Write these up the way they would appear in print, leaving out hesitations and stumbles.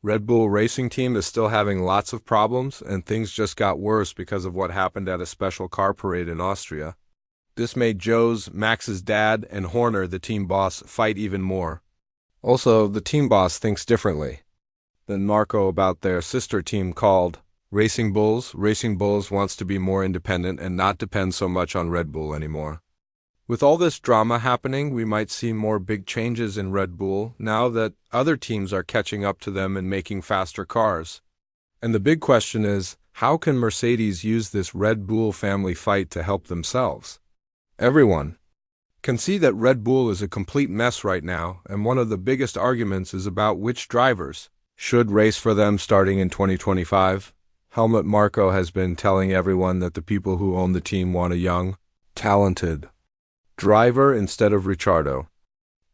Red Bull Racing Team is still having lots of problems, and things just got worse because of what happened at a special car parade in Austria. This made Joe's, Max's dad, and Horner, the team boss, fight even more. Also, the team boss thinks differently than Marco about their sister team called Racing Bulls. Racing Bulls wants to be more independent and not depend so much on Red Bull anymore. With all this drama happening, we might see more big changes in Red Bull now that other teams are catching up to them and making faster cars. And the big question is, how can Mercedes use this Red Bull family fight to help themselves? Everyone can see that Red Bull is a complete mess right now, and one of the biggest arguments is about which drivers should race for them starting in 2025. Helmut Marko has been telling everyone that the people who own the team want a young, talented driver instead of Ricciardo.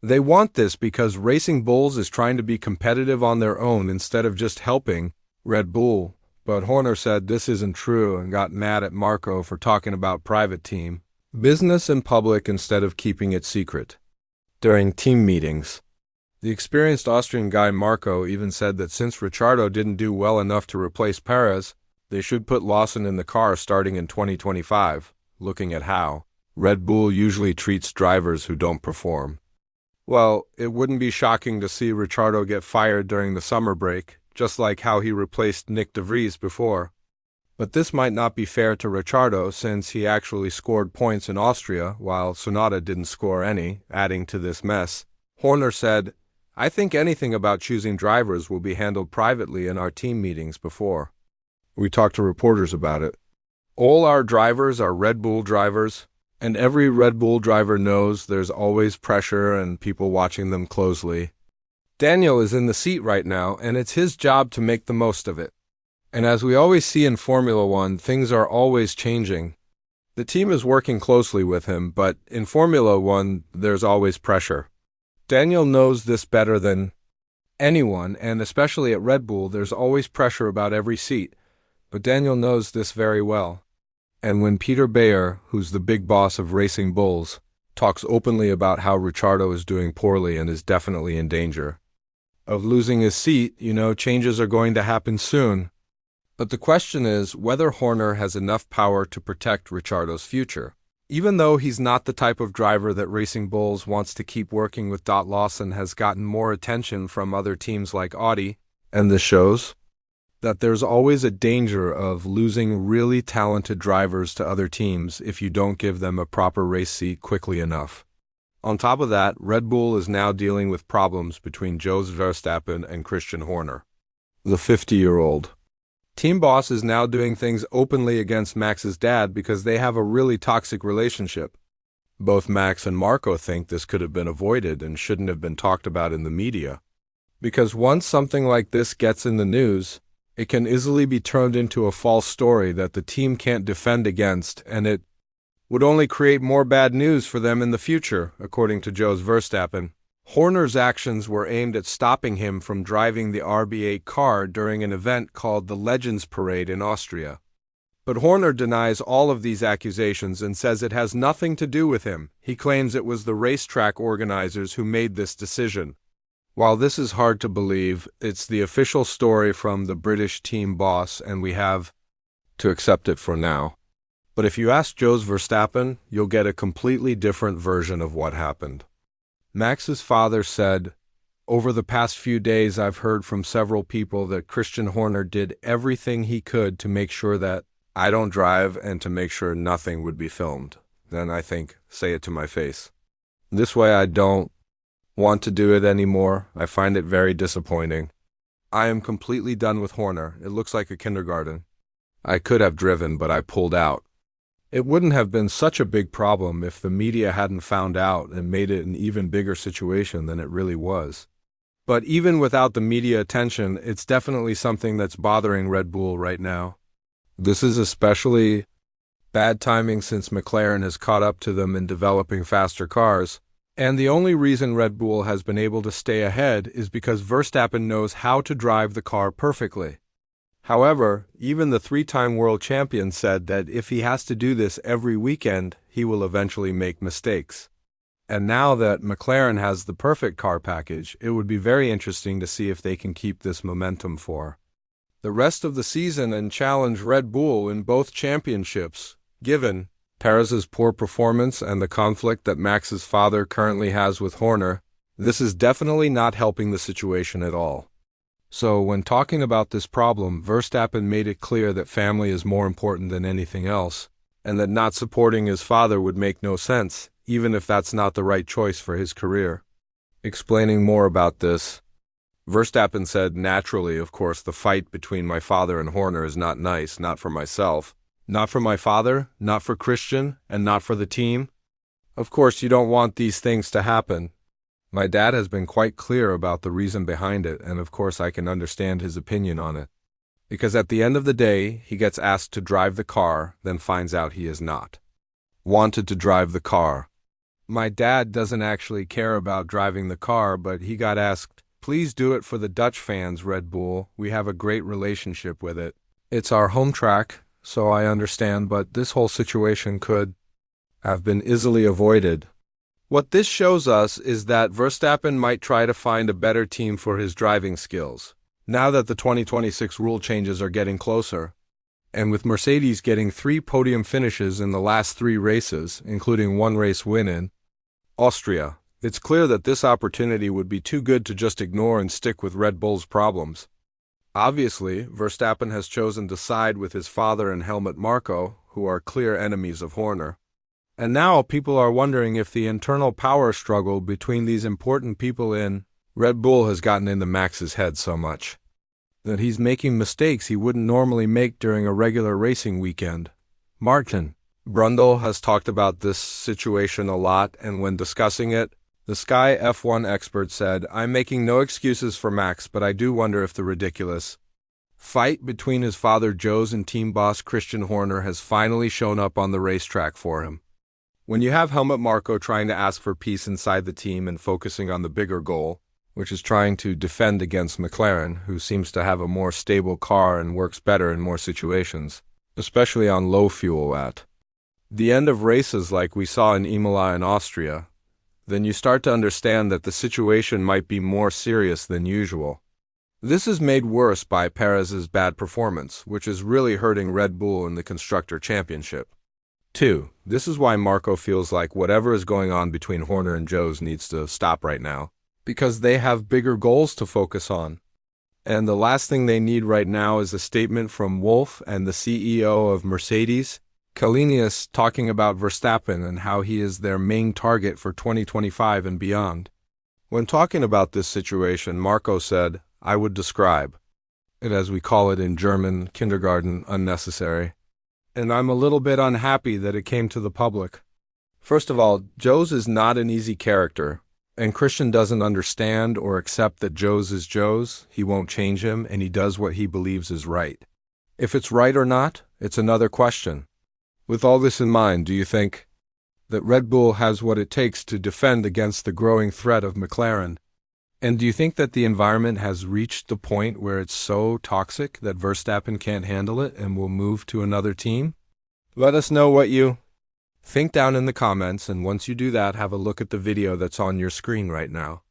They want this because Racing Bulls is trying to be competitive on their own instead of just helping Red Bull. But Horner said this isn't true and got mad at Marko for talking about private team business in public instead of keeping it secret during team meetings. The experienced Austrian guy Marko even said that since Ricciardo didn't do well enough to replace Perez, they should put Lawson in the car starting in 2025, looking at how Red Bull usually treats drivers who don't perform. Well, it wouldn't be shocking to see Ricciardo get fired during the summer break, just like how he replaced Nick de Vries before. But this might not be fair to Ricciardo since he actually scored points in Austria while Tsunoda didn't score any, adding to this mess. Horner said, "I think anything about choosing drivers will be handled privately in our team meetings before we talk to reporters about it. All our drivers are Red Bull drivers. And every Red Bull driver knows there's always pressure and people watching them closely. Daniel is in the seat right now, and it's his job to make the most of it. And as we always see in Formula One, things are always changing. The team is working closely with him, but in Formula One, there's always pressure. Daniel knows this better than anyone, and especially at Red Bull, there's always pressure about every seat. But Daniel knows this very well. And when Peter Bayer, who's the big boss of Racing Bulls, talks openly about how Ricciardo is doing poorly and is definitely in danger of losing his seat, changes are going to happen soon. But the question is whether Horner has enough power to protect Ricciardo's future. Even though he's not the type of driver that Racing Bulls wants to keep working with, Lawson has gotten more attention from other teams like Audi, and this shows that there's always a danger of losing really talented drivers to other teams if you don't give them a proper race seat quickly enough. On top of that, Red Bull is now dealing with problems between Jos Verstappen and Christian Horner. The 50-year-old team boss is now doing things openly against Max's dad because they have a really toxic relationship. Both Max and Marko think this could have been avoided and shouldn't have been talked about in the media. Because once something like this gets in the news, it can easily be turned into a false story that the team can't defend against, and it would only create more bad news for them in the future, according to Jos Verstappen. Horner's actions were aimed at stopping him from driving the RB8 car during an event called the Legends Parade in Austria. But Horner denies all of these accusations and says it has nothing to do with him. He claims it was the racetrack organizers who made this decision. While this is hard to believe, it's the official story from the British team boss, and we have to accept it for now. But if you ask Jos Verstappen, you'll get a completely different version of what happened. Max's father said, "Over the past few days, I've heard from several people that Christian Horner did everything he could to make sure that I don't drive and to make sure nothing would be filmed. Then I think, say it to my face. This way I don't want to do it anymore. I find it very disappointing. I am completely done with Horner. It looks like a kindergarten. I could have driven, but I pulled out." It wouldn't have been such a big problem if the media hadn't found out and made it an even bigger situation than it really was. But even without the media attention, it's definitely something that's bothering Red Bull right now. This is especially bad timing since McLaren has caught up to them in developing faster cars. And the only reason Red Bull has been able to stay ahead is because Verstappen knows how to drive the car perfectly. However, even the three-time world champion said that if he has to do this every weekend, he will eventually make mistakes. And now that McLaren has the perfect car package, it would be very interesting to see if they can keep this momentum for the rest of the season and challenge Red Bull in both championships. Given Perez's poor performance and the conflict that Max's father currently has with Horner, this is definitely not helping the situation at all. So, when talking about this problem, Verstappen made it clear that family is more important than anything else, and that not supporting his father would make no sense, even if that's not the right choice for his career. Explaining more about this, Verstappen said, "Naturally, of course, the fight between my father and Horner is not nice, not for myself, not for my father, not for Christian, and not for the team. Of course, you don't want these things to happen. My dad has been quite clear about the reason behind it, and of course I can understand his opinion on it. Because at the end of the day, he gets asked to drive the car, then finds out he is not wanted to drive the car. My dad doesn't actually care about driving the car, but he got asked, 'Please do it for the Dutch fans, Red Bull. We have a great relationship with it. It's our home track, so I understand, but this whole situation could have been easily avoided.' What this shows us is that Verstappen might try to find a better team for his driving skills, now that the 2026 rule changes are getting closer. And with Mercedes getting 3 podium finishes in the last 3 races, including 1 race win in Austria, it's clear that this opportunity would be too good to just ignore and stick with Red Bull's problems. Obviously, Verstappen has chosen to side with his father and Helmut Marko, who are clear enemies of Horner. And now people are wondering if the internal power struggle between these important people in Red Bull has gotten into Max's head so much that he's making mistakes he wouldn't normally make during a regular racing weekend. Martin Brundle has talked about this situation a lot, and when discussing it, the Sky F1 expert said, "I'm making no excuses for Max, but I do wonder if the ridiculous fight between his father Jos and team boss Christian Horner has finally shown up on the racetrack for him." When you have Helmut Marko trying to ask for peace inside the team and focusing on the bigger goal, which is trying to defend against McLaren, who seems to have a more stable car and works better in more situations, especially on low fuel at the end of races like we saw in Imola and Austria, then you start to understand that the situation might be more serious than usual. This is made worse by Perez's bad performance, which is really hurting Red Bull in the Constructor Championship. 2. This is why Marko feels like whatever is going on between Horner and Jos needs to stop right now, because they have bigger goals to focus on. And the last thing they need right now is a statement from Wolff and the CEO of Mercedes, Kalinius, talking about Verstappen and how he is their main target for 2025 and beyond. When talking about this situation, Marko said, "I would describe it as we call it in German kindergarten, unnecessary. And I'm a little bit unhappy that it came to the public. First of all, Jos is not an easy character, and Christian doesn't understand or accept that Jos is Jos. He won't change him, and he does what he believes is right. If it's right or not, it's another question. With all this in mind, do you think that Red Bull has what it takes to defend against the growing threat of McLaren? And do you think that the environment has reached the point where it's so toxic that Verstappen can't handle it and will move to another team? Let us know what you think down in the comments, and once you do that, have a look at the video that's on your screen right now.